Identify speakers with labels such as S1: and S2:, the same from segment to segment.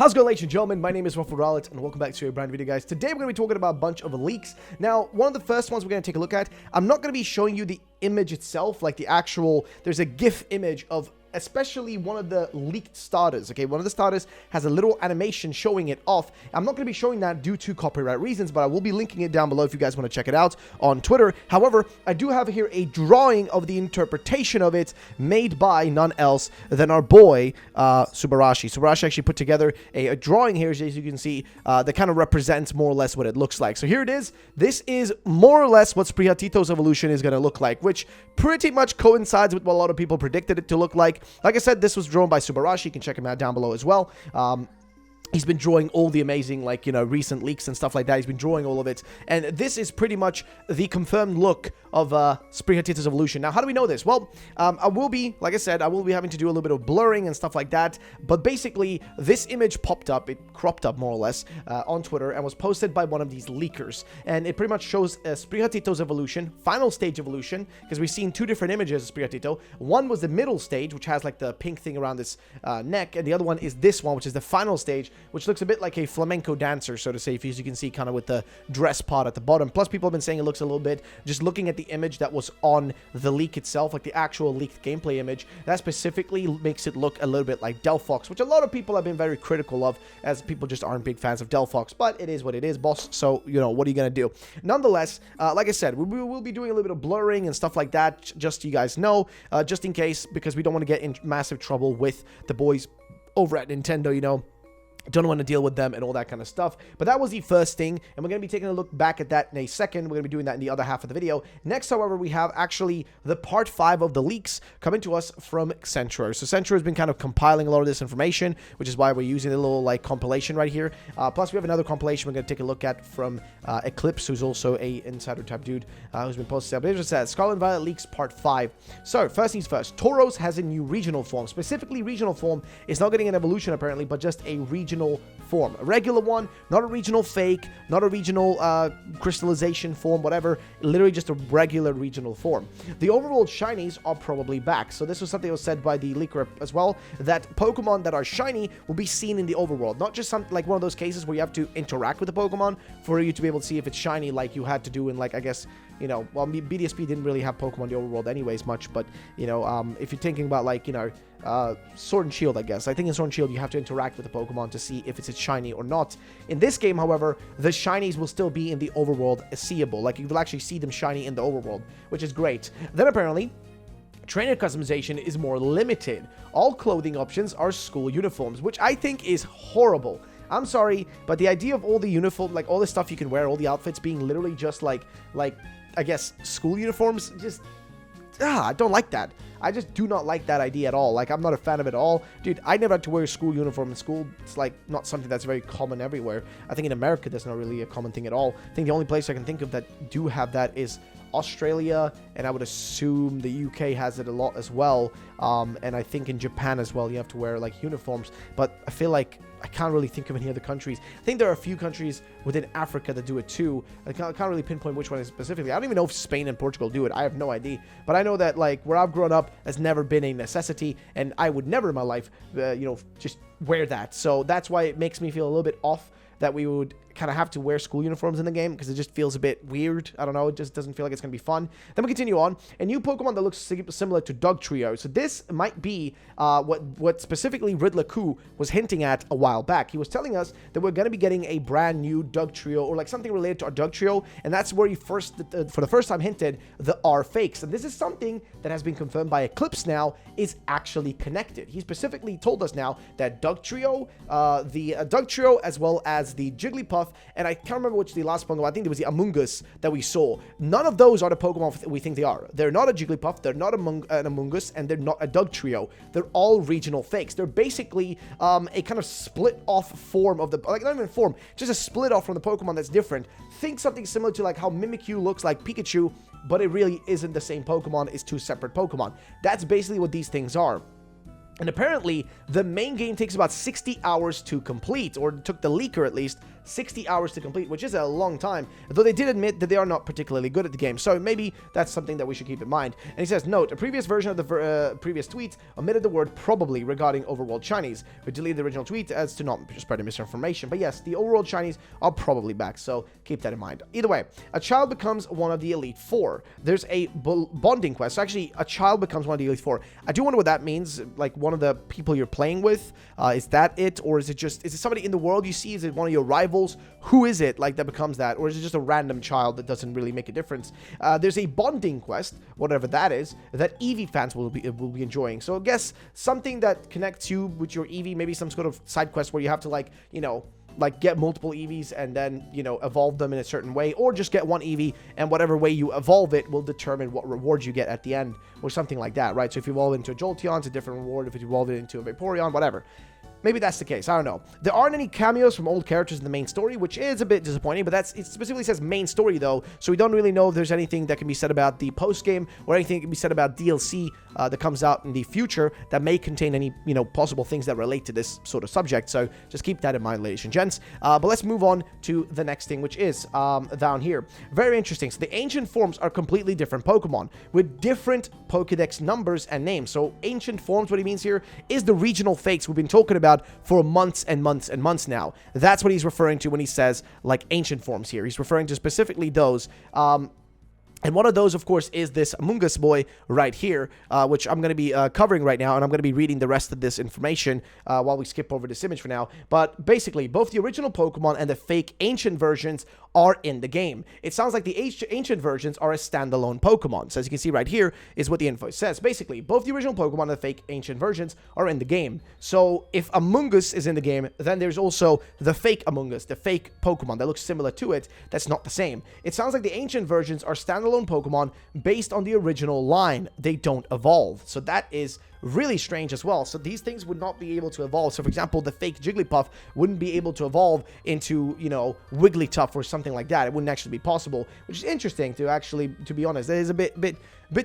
S1: How's it going, ladies and gentlemen? My name is RUFFLEDLIVE, and welcome back to a brand new video, guys. Today, we're going to be talking about a bunch of leaks. Now, one of the first ones we're going to take a look at, I'm not going to be showing you the image itself, like the actual, there's a GIF image of especially one of the leaked starters, okay? One of the starters has a little animation showing it off. I'm not going to be showing that due to copyright reasons, but I will be linking it down below if you guys want to check it out on Twitter. However, I do have here a drawing of the interpretation of it made by none else than our boy, Subarashi. Subarashi actually put together a drawing here, as you can see, that kind of represents more or less what it looks like. So here it is. This is more or less what SPRIGATITO's evolution is going to look like, which pretty much coincides with what a lot of people predicted it to look like. Like I said, this was drawn by Subarashi. You can check him out down below as well. He's been drawing all the amazing, like, you know, recent leaks and stuff like that. He's been drawing all of it. And this is pretty much the confirmed look of SPRIGATITO's evolution. Now, how do we know this? Well, I will be, like I said, I will be having to do a little bit of blurring and stuff like that. But basically, this image popped up, it cropped up more or less, on Twitter and was posted by one of these leakers. And it pretty much shows SPRIGATITO's evolution, final stage evolution, because we've seen two different images of SPRIGATITO. One was the middle stage, which has like the pink thing around its neck. And the other one is this one, which is the final stage, which looks a bit like a flamenco dancer, so to say, as you can see, kind of with the dress part at the bottom. Plus, people have been saying it looks a little bit, just looking at the image that was on the leak itself, like the actual leaked gameplay image, that specifically makes it look a little bit like Delphox, which a lot of people have been very critical of, as people just aren't big fans of Delphox, but it is what it is, boss, so, you know, what are you going to do? Nonetheless, like I said, we will be doing a little bit of blurring and stuff like that, just so you guys know, just in case, because we don't want to get in massive trouble with the boys over at Nintendo, you know. Don't want to deal with them and all that kind of stuff. But that was the first thing, and we're going to be taking a look back at that in a second. We're going to be doing that in the other half of the video. Next, however, we have actually the part 5 of the leaks coming to us from Centro. So Centro has been kind of compiling a lot of this information, which is why we're using a little like compilation right here. Plus, we have another compilation we're going to take a look at from Eclipse, who's also a insider type dude who's been posted. But it just says Scarlet and Violet leaks part 5. So first things first, Tauros has a new regional form. Specifically, regional form is not getting an evolution apparently, but just a regional form, a regular one, not a regional fake, not a regional crystallization form, whatever, literally just a regular regional form. The overworld shinies are probably back, so this was something that was said by the leaker as well, that Pokemon that are shiny will be seen in the overworld, not just something like one of those cases where you have to interact with the Pokemon for you to be able to see if it's shiny, like you had to do in, like, I guess, you know, well, BDSP didn't really have Pokemon in the overworld anyways much, but, you know, if you're thinking about, like, you know, Sword and Shield, I guess. I think in Sword and Shield, you have to interact with the Pokemon to see if it's a shiny or not. In this game, however, the shinies will still be in the overworld seeable. Like, you will actually see them shiny in the overworld, which is great. Then, apparently, trainer customization is more limited. All clothing options are school uniforms, which I think is horrible. I'm sorry, but the idea of all the uniform, like all the stuff you can wear, all the outfits being literally just like I guess, school uniforms, just, I don't like that. I just do not like that idea at all. Like, I'm not a fan of it at all. Dude, I never had to wear a school uniform in school. It's, like, not something that's very common everywhere. I think in America, that's not really a common thing at all. I think the only place I can think of that do have that is Australia, and I would assume the UK has it a lot as well. And I think in Japan as well, you have to wear, like, uniforms. But I feel like I can't really think of any other countries. I think there are a few countries within Africa that do it too. I can't really pinpoint which one is specifically. I don't even know if Spain and Portugal do it. I have no idea. But I know that, like, where I've grown up has never been a necessity, and I would never in my life, you know, just wear that. So that's why it makes me feel a little bit off that we would kind of have to wear school uniforms in the game, because it just feels a bit weird. I don't know, it just doesn't feel like it's going to be fun. Then we continue on. A new Pokemon that looks similar to Dugtrio. So this might be what specifically Riddler was hinting at a while back. He was telling us that we're going to be getting a brand new Dugtrio, or like something related to our Dugtrio, and that's where he first, for the first time, hinted the R fakes. And this is something that has been confirmed by Eclipse now is actually connected. He specifically told us now that Dugtrio, the Dugtrio, as well as the Jigglypuff, and I can't remember which the last Pokemon, I think it was the Amoonguss that we saw. None of those are the Pokemon we think they are. They're not a Jigglypuff, they're not an Amoonguss, and they're not a Dugtrio. They're all regional fakes. They're basically a kind of split off form of the, like, not even form, just a split off from the Pokemon that's different. Think something similar to like how Mimikyu looks like Pikachu, but it really isn't the same Pokemon, it's two separate Pokemon. That's basically what these things are. And apparently, the main game takes about 60 hours to complete, or it took the leaker at least 60 hours to complete, which is a long time, though they did admit that they are not particularly good at the game, so maybe that's something that we should keep in mind. And he says, note, a previous version of the previous tweet omitted the word probably regarding overworld shinies. We deleted the original tweet as to not spread misinformation, but yes, the overworld shinies are probably back, so keep that in mind. Either way, a child becomes one of the Elite Four. There's a bonding quest. So actually, a child becomes one of the Elite Four. I do wonder what that means, like one of the people you're playing with. Is that it? Or is it somebody in the world you see? Is it one of your rivals? Who is it, like, that becomes that? Or is it just a random child that doesn't really make a difference? There's a bonding quest, whatever that is, that Eevee fans will be enjoying. So I guess something that connects you with your Eevee, maybe some sort of side quest where you have to, like, you know, like get multiple Eevees and then, you know, evolve them in a certain way, or just get one Eevee and whatever way you evolve it will determine what rewards you get at the end, or something like that, right? So if you evolve into a Jolteon, it's a different reward. If you evolve it into a Vaporeon, whatever. Maybe that's the case. I don't know. There aren't any cameos from old characters in the main story, which is a bit disappointing, but it specifically says main story, though, so we don't really know if there's anything that can be said about the post-game or anything that can be said about DLC that comes out in the future that may contain any, you know, possible things that relate to this sort of subject. So just keep that in mind, ladies and gents. But let's move on to the next thing, which is down here. Very interesting. So the ancient forms are completely different Pokemon with different Pokedex numbers and names. So ancient forms, what he means here is the regional fakes we've been talking about for months and months and months now. That's what he's referring to when he says, like, ancient forms here. He's referring to specifically those. And one of those, of course, is this Among Us boy right here, which I'm going to be covering right now, and I'm going to be reading the rest of this information while we skip over this image for now. But basically, both the original Pokemon and the fake ancient versions are in the game. It sounds like the ancient versions are a standalone Pokemon. So as you can see right here is what the info says. Basically, both the original Pokemon and the fake ancient versions are in the game. So if Among Us is in the game, then there's also the fake Among Us, the fake Pokemon that looks similar to it. That's not the same. It sounds like the ancient versions are standalone Pokemon based on the original line. They don't evolve. So that is really strange as well. So these things would not be able to evolve. So for example, the fake Jigglypuff wouldn't be able to evolve into, you know, Wigglytuff or something like that. It wouldn't actually be possible, which is interesting to be honest. It is a bit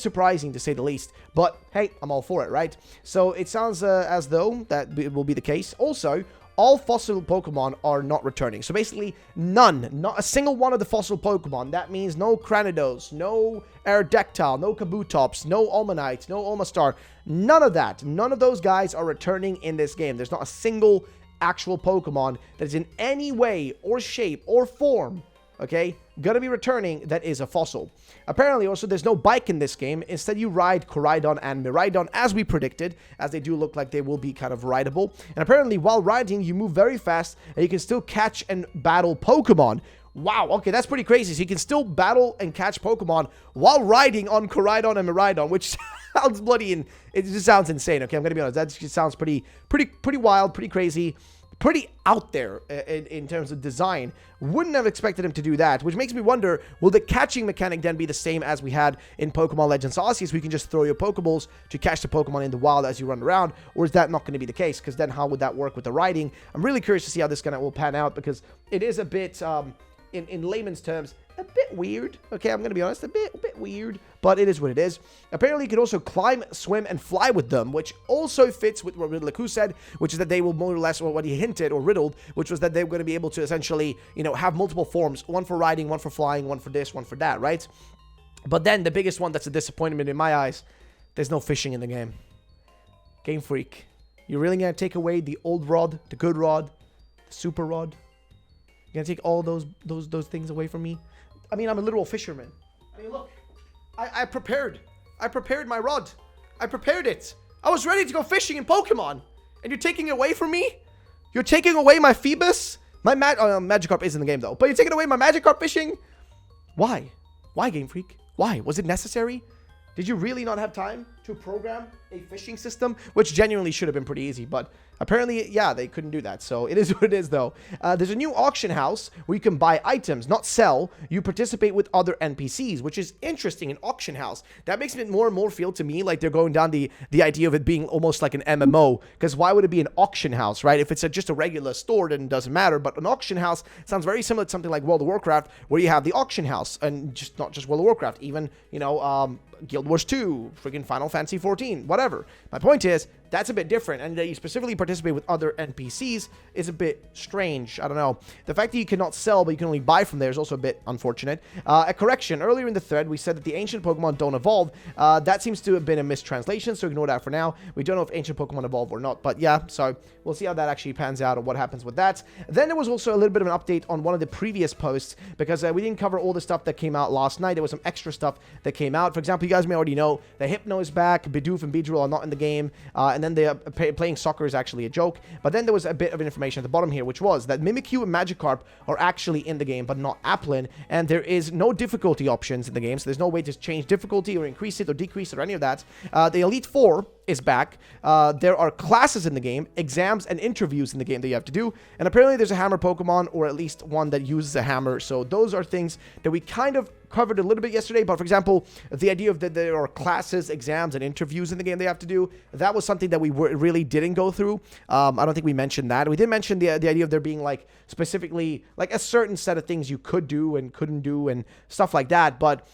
S1: surprising to say the least, but hey, I'm all for it, right? So it sounds as though that it will be the case. Also, all fossil Pokemon are not returning. So basically, none. Not a single one of the fossil Pokemon. That means no Cranidos, no Aerodactyl, no Kabutops, no Almanite, no Omastar. None of that. None of those guys are returning in this game. There's not a single actual Pokemon that is in any way or shape or form, okay, gonna be returning that is a fossil. Apparently, also, there's no bike in this game. Instead, you ride Koraidon and Miraidon, as we predicted, as they do look like they will be kind of rideable. And apparently, while riding, you move very fast, and you can still catch and battle Pokemon. Wow, okay, that's pretty crazy. So you can still battle and catch Pokemon while riding on Koraidon and Miraidon, which sounds bloody, and it just sounds insane, okay? I'm gonna be honest, that just sounds pretty wild, pretty crazy, pretty out there in terms of design. Wouldn't have expected him to do that, which makes me wonder, will the catching mechanic then be the same as we had in Pokemon Legends Arceus, where you can just throw your Pokeballs to catch the Pokemon in the wild as you run around, or is that not going to be the case? Because then how would that work with the riding? I'm really curious to see how this will pan out, because it is a bit, in layman's terms, a bit weird. Okay, I'm going to be honest, a bit weird, but it is what it is. Apparently, you can also climb, swim, and fly with them, which also fits with what Riddle said, which is that they will more or less, or what he hinted or riddled, which was that they were going to be able to essentially, you know, have multiple forms, one for riding, one for flying, one for this, one for that, right? But then the biggest one that's a disappointment in my eyes, there's no fishing in the game. Game Freak, you're really going to take away the old rod, the good rod, the super rod? You're going to take all those things away from me? I mean, I'm a literal fisherman. I mean, look, I prepared my rod. I prepared it. I was ready to go fishing in Pokemon, and you're taking it away from me? You're taking away my Phoebus? My Magikarp is in the game, though, but you're taking away my Magikarp fishing? Why? Why, Game Freak? Why? Was it necessary? Did you really not have time to program a fishing system? Which genuinely should have been pretty easy, but apparently, yeah, they couldn't do that. So it is what it is, though. There's a new auction house where you can buy items, not sell. You participate with other NPCs, which is interesting, an auction house. That makes it more and more feel to me like they're going down the idea of it being almost like an MMO. Because why would it be an auction house, right? If it's just a regular store, then it doesn't matter. But an auction house sounds very similar to something like World of Warcraft, where you have the auction house. And just not just World of Warcraft, even, you know, Guild Wars 2, freaking Final Fantasy 14, whatever. My point is, that's a bit different. And that you specifically participate with other NPCs is a bit strange. I don't know. The fact that you cannot sell, but you can only buy from there is also a bit unfortunate. A correction. Earlier in the thread, we said that the ancient Pokemon don't evolve. That seems to have been a mistranslation, so ignore that for now. We don't know if ancient Pokemon evolve or not, but yeah, so we'll see how that actually pans out and what happens with that. Then there was also a little bit of an update on one of the previous posts, because we didn't cover all the stuff that came out last night. There was some extra stuff that came out. For example, you guys may already know that Hypno is back, Bidoof and Beedrill are not in the game, and then playing soccer is actually a joke. But then there was a bit of information at the bottom here, which was that Mimikyu and Magikarp are actually in the game, but not Applin, and there is no difficulty options in the game, so there's no way to change difficulty or increase it or decrease it or any of that. The Elite Four is back. There are classes in the game, exams and interviews in the game that you have to do, and apparently there's a hammer Pokemon, or at least one that uses a hammer. So those are things that we kind of covered a little bit yesterday. But for example, the idea of that there are classes, exams, and interviews in the game they have to do, that was something that we really didn't go through. I don't think we mentioned that. We did mention the idea of there being like specifically like a certain set of things you could do and couldn't do and stuff like that, but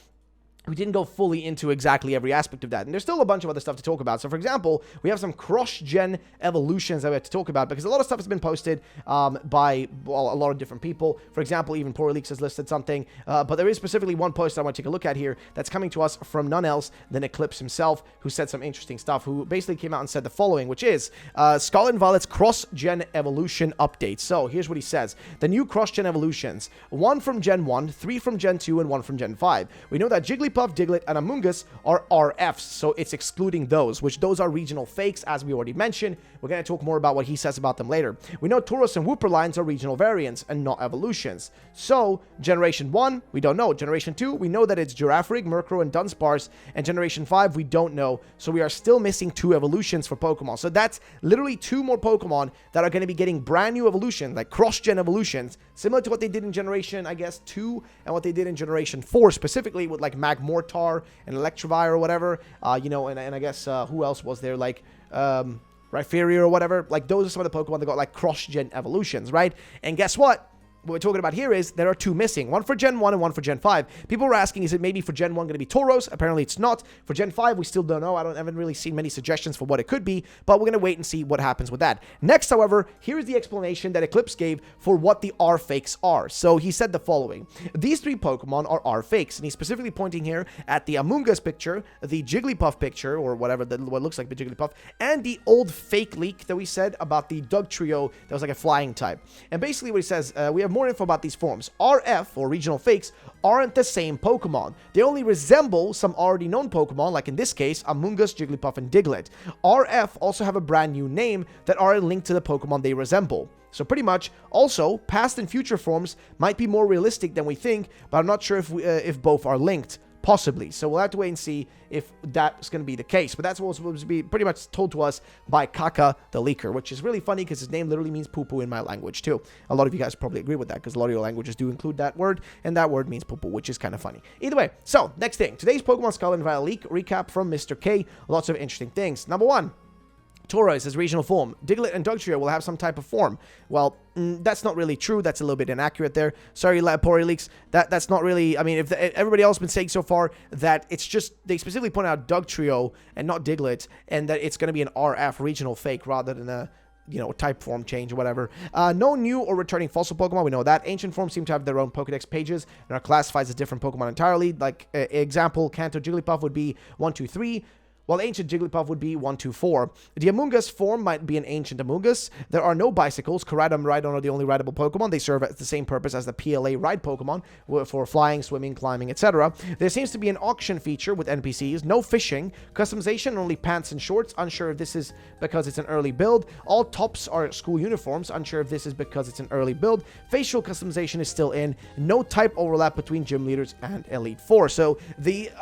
S1: we didn't go fully into exactly every aspect of that. And there's still a bunch of other stuff to talk about. So, for example, we have some cross-gen evolutions that we have to talk about, because a lot of stuff has been posted by, well, a lot of different people. For example, even Poor Leaks has listed something. But there is specifically one post I want to take a look at here that's coming to us from none else than Eclipse himself, who said some interesting stuff, who basically came out and said the following, which is Scarlet and Violet's cross-gen evolution update. So, here's what he says. The new cross-gen evolutions. 1 from Gen 1, 3 from Gen 2, and 1 from Gen 5. We know that Jigglypuff, Diglett, and Amoonguss are RFs, so it's excluding those, which those are regional fakes, as we already mentioned. We're going to talk more about what he says about them later. We know Tauros and Wooper lines are regional variants and not evolutions. So, Generation 1, we don't know. Generation 2, we know that it's Girafarig, Murkrow, and Dunsparce. And Generation 5, we don't know. So we are still missing 2 evolutions for Pokemon. So that's literally 2 more Pokemon that are going to be getting brand new evolutions, like cross-gen evolutions, similar to what they did in Generation, I guess, 2, and what they did in Generation 4, specifically with like Magmortar and Electivire or whatever, you know, and I guess, who else was there, like, Rhyperior or whatever. Like, those are some of the Pokemon that got, like, cross-gen evolutions, right? And guess what? What we're talking about here is there are 2 missing. 1 for Gen 1 and 1 for Gen 5. People were asking, is it maybe for Gen 1 going to be Tauros? Apparently it's not. For Gen 5, we still don't know. I haven't really seen many suggestions for what it could be, but we're going to wait and see what happens with that. Next, however, here is the explanation that Eclipse gave for what the R fakes are. So he said the following. These 3 Pokemon are R fakes, and he's specifically pointing here at the Amoonguss picture, the Jigglypuff picture, or whatever, what looks like the Jigglypuff, and the old fake leak that we said about the Dugtrio that was like a flying type. And basically what he says, we have more info about these forms. RF, or regional fakes, aren't the same Pokemon. They only resemble some already known Pokemon, like in this case, Amoonguss, Jigglypuff, and Diglett. RF also have a brand new name that are linked to the Pokemon they resemble. So pretty much, also, past and future forms might be more realistic than we think, but I'm not sure if both are linked. Possibly. So we'll have to wait and see if that's going to be the case. But that's what was supposed to be pretty much told to us by Kaka the Leaker, which is really funny because his name literally means poo-poo in my language too. A lot of you guys probably agree with that because a lot of your languages do include that word, and that word means poo-poo, which is kind of funny. Either way, so next thing. Today's Pokemon Scarlet and Violet leak recap from Mr. K. Lots of interesting things. Number 1. Tauros is regional form. Diglett and Dugtrio will have some type of form. Well, that's not really true. That's a little bit inaccurate there. Sorry, Pori Leaks. That's not really... I mean, if everybody else has been saying so far that it's just... They specifically point out Dugtrio and not Diglett, and that it's going to be an RF regional fake rather than a... you know, type form change or whatever. No new or returning fossil Pokemon, we know that. Ancient forms seem to have their own Pokedex pages and are classified as different Pokemon entirely. Like, example, Kanto Jigglypuff would be 1, 2, 3. While ancient Jigglypuff would be 1, 2, 4. The Amoonguss form might be an ancient Amoonguss. There are no bicycles. Koraidon and Rhydon are the only rideable Pokemon. They serve as the same purpose as the PLA ride Pokemon for flying, swimming, climbing, etc. There seems to be an auction feature with NPCs. No fishing. Customization, only pants and shorts. Unsure if this is because it's an early build. All tops are school uniforms. Unsure if this is because it's an early build. Facial customization is still in. No type overlap between gym leaders and Elite Four. So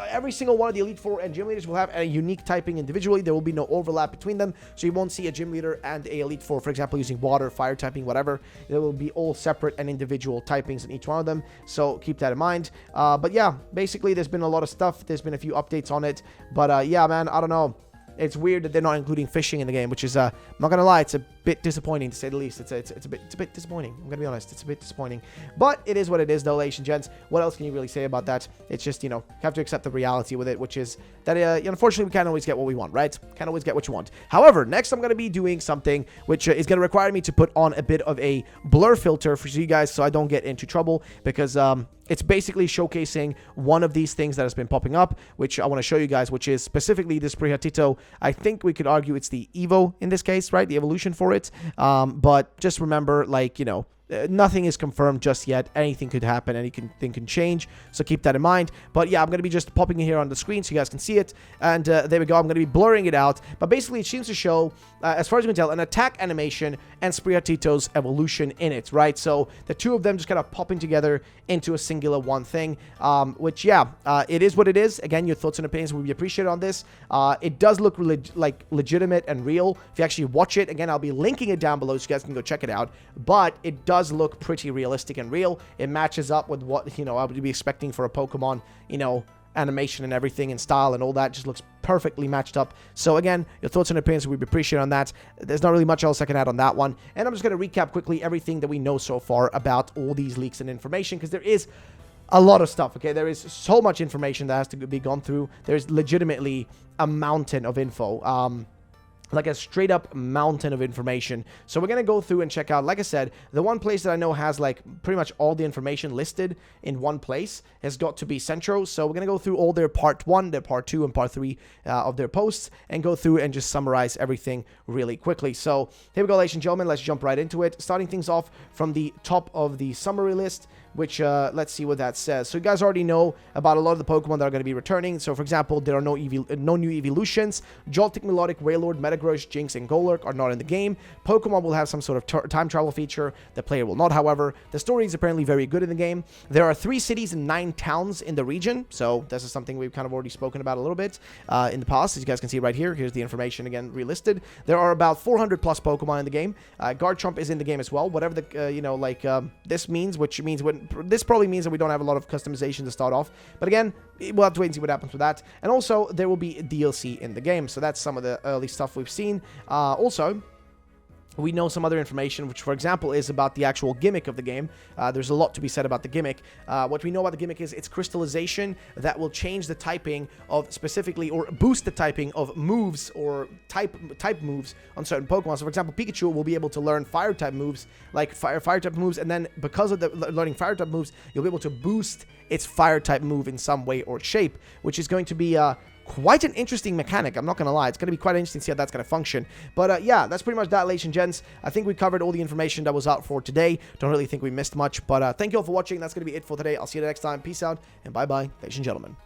S1: every single one of the Elite Four and gym leaders will have a unique typing individually. There will be no overlap between them, so you won't see a gym leader and a Elite Four, for example, using water, fire typing, whatever. There will be all separate and individual typings in each one of them, so keep that in mind. But yeah, basically there's been a lot of stuff. There's been a few updates on it, but yeah, man, I don't know. it's weird that they're not including fishing in the game, which is, I'm not gonna lie, it's a bit disappointing to say the least. It's a bit disappointing. I'm gonna be honest, it's a bit disappointing. But it is what it is, though, ladies and gents. What else can you really say about that? It's just, you know, you have to accept the reality with it, which is that, unfortunately, we can't always get what we want, right? Can't always get what you want. However, next I'm gonna be doing something which is gonna require me to put on a bit of a blur filter for you guys, so I don't get into trouble, because it's basically showcasing one of these things that has been popping up, which I want to show you guys, which is specifically this SPRIGATITO. I think we could argue it's the Evo in this case, right? The evolution for it. But just remember, like, you know, nothing is confirmed just yet. Anything could happen. Anything can change. So keep that in mind. But yeah, I'm going to be just popping it here on the screen so you guys can see it. And there we go. I'm going to be blurring it out. But basically, it seems to show, as far as you can tell, an attack animation and SPRIGATITO's evolution in it, right? So the two of them just kind of popping together into a singular one thing, which, yeah, it is what it is. Again, your thoughts and opinions will be appreciated on this. It does look like legitimate and real. If you actually watch it, again, I'll be linking it down below so you guys can go check it out. But it does look pretty realistic and real. It matches up with what, you know, I would be expecting for a Pokemon, you know, animation and everything and style and all that. Just looks perfectly matched up. So again, your thoughts and opinions would be appreciated on that. There's not really much else I can add on that one. And I'm just going to recap quickly everything that we know so far about all these leaks and information, because there is a lot of stuff, okay? There is so much information that has to be gone through. There's legitimately a mountain of info. Like a straight up mountain of information. So we're going to go through and check out, like I said, the one place that I know has like pretty much all the information listed in one place has got to be Centro. So we're going to go through all their part 1, their part 2, and part 3 of their posts and go through and just summarize everything really quickly. So here we go, ladies and gentlemen. Let's jump right into it. Starting things off from the top of the summary list, which let's see what that says. So you guys already know about a lot of the Pokemon that are going to be returning. So for example, there are no new evolutions. Joltik, Melodic, Wailord, Metagross, Jinx, and Golurk are not in the game. Pokemon will have some sort of time travel feature. The player will not, however. The story is apparently very good in the game. There are 3 cities and 9 towns in the region. So this is something we've kind of already spoken about a little bit in the past. As you guys can see right here, here's the information again relisted. There are about 400 plus Pokemon in the game. Garchomp is in the game as well. Whatever the, you know, like this means, which means when this probably means that we don't have a lot of customization to start off. But again, we'll have to wait and see what happens with that. And also, there will be DLC in the game. So that's some of the early stuff we've seen. Also, we know some other information, which, for example, is about the actual gimmick of the game. There's a lot to be said about the gimmick. What we know about the gimmick is its crystallization that will change the typing of specifically, or boost the typing of moves or type moves on certain Pokemon. So, for example, Pikachu will be able to learn fire-type moves, like fire-type moves, and then because of the learning fire-type moves, you'll be able to boost its fire-type move in some way or shape, which is going to be quite an interesting mechanic. I'm not going to lie. It's going to be quite interesting to see how that's going to function. But yeah, that's pretty much that, ladies and gents. I think we covered all the information that was out for today. Don't really think we missed much. But thank you all for watching. That's going to be it for today. I'll see you next time. Peace out and bye-bye, ladies and gentlemen.